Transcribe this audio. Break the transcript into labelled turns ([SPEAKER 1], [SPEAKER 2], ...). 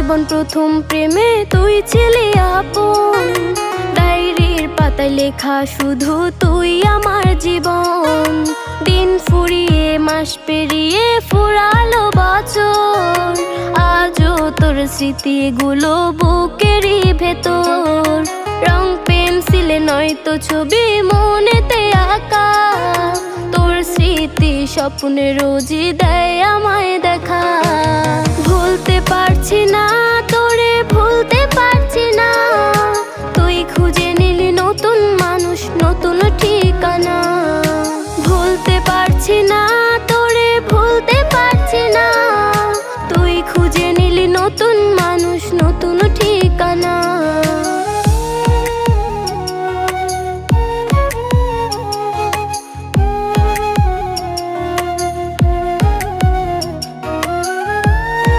[SPEAKER 1] জীবন প্রথম প্রেমে তুই ছিলি আপন, ডায়েরির পাতায় লেখা শুধু তুই আমার জীবন। দিন ফুরিয়ে মাস পেরিয়ে ফুরালো বছর, আজও তোর স্মৃতিগুলো বুকেরই ভেতর। রং পেন্সিলে নয়তো ছবি মনেতে আঁকা, তোর স্মৃতি স্বপ্নে রোজই দেয় আমায় দেখা।